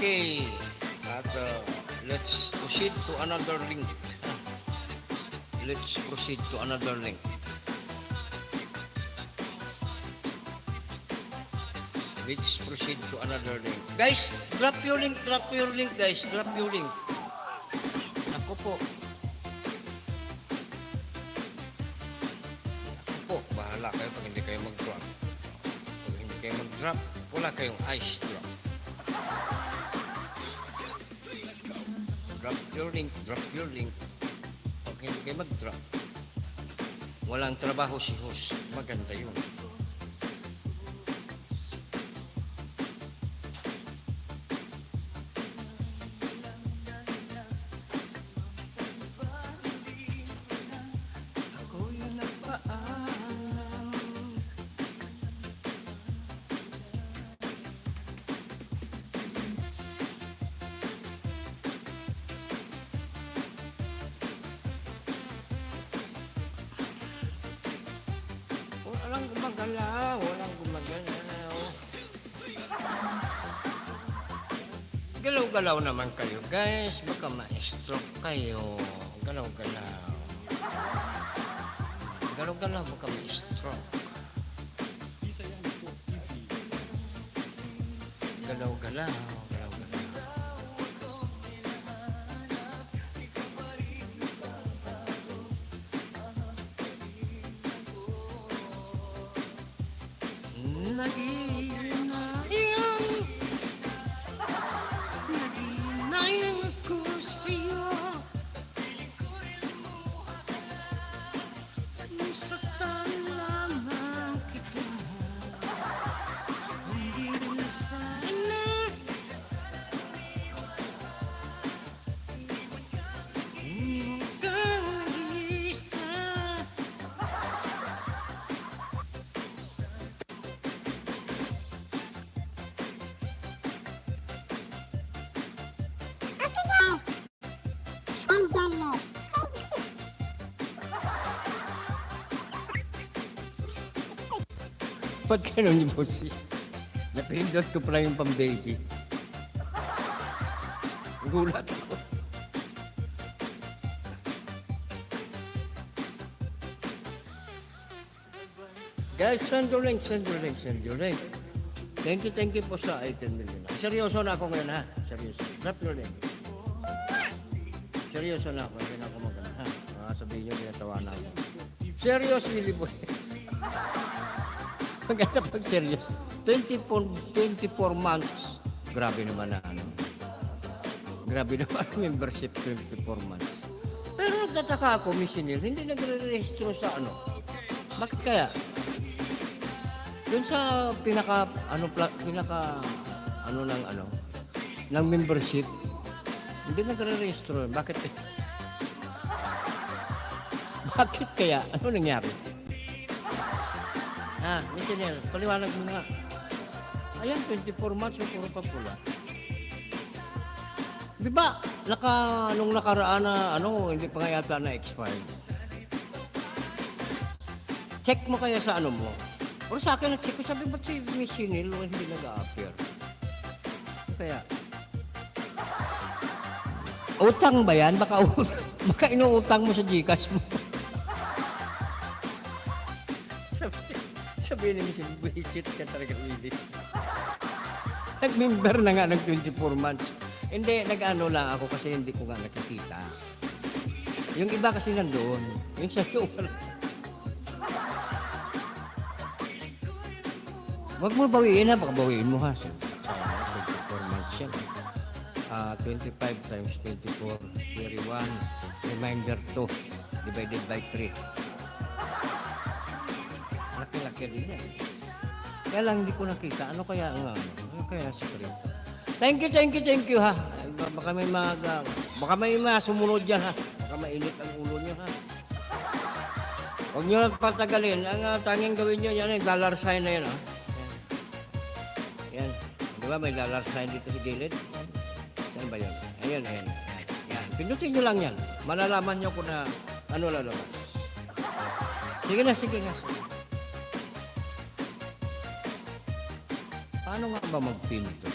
Okay. At let's proceed to another link. Let's proceed to another link. Let's proceed to another link. Guys, drop your link, guys. Drop your link. Ako po. Bahala kayo pag hindi kayo mag-drop. Pag hindi kayo mag-drop, wala kayong ice drop. Drop your link. Pag hindi kayo mag-drop, walang trabaho si host. Maganda yun. Walang gumagalaw. Galaw-galaw naman kayo, guys. Baka ma-stroke kayo. Galaw-galaw. Galaw-galaw, baka ma-stroke. Galaw-galaw. Naging ako sa'yo. Nasaktan lamang kita. Hindi na sana. Kang nag-iisa. Ba't ganun yung boss? Napindot ko pala yung pang-baby. Gulat ko. Guys, send your link. Thank you po sa item nila. Seryoso na ako ngayon, ha? Seryoso. Drop your link. Seryoso na ako. Hindi na ako magana, ha? Sabihin nyo, pinatawa na ako. Seryoso, Willie Boy. Maganda pag serious. 24 months. Grabe naman na ano. Grabe naman membership 24 months. Pero nagtataka ako, missionary, hindi nagre-rehistro sa ano. Bakit kaya? Yun sa pinaka ng membership, hindi nagre-rehistro. Bakit? Bakit kaya? Ano nangyari? Missionary, paliwanag mo nga. Ayan, 24 months, puro pa pula. Di ba, nung nakaraan na, hindi pa nga yata na-expired. Check mo kaya sa ano mo. Pero sa akin, na-check ko, sabi, ba't si missionary hindi nag-a-appear? Kaya, utang ba yan? Baka inuutang mo sa Gcash mo. Sabihin namin siya, buisit ka talaga, Willie. Nag-member na nga ng 24 months. Hindi, nag-ano lang ako kasi hindi ko nga nakikita. Yung iba kasi nandoon. Yung sa'yo, wala. Huwag mo bawiin, ha? Baka bawiin mo, ha? 24 months yan. 25 times 24, 31, reminder 2, divided by 3. Laki-laki rin yan. Kaya lang hindi ko nakita. Ano kaya ang ano kaya secret? Thank you ha. Baka may sumunod dyan ha. Baka mainit ang ulo nyo ha. Huwag nyo nagpatagalin. Ang tanging gawin nyo yan, yung dollar sign na yan ha. Yan. Di ba may dollar sign dito sa gilid? Yan ba yun? Ayun. Yan. Pindutin nyo lang yan. Malalaman nyo kung na ano lalabas. Sige na. Paano nga ba mag-pin ito?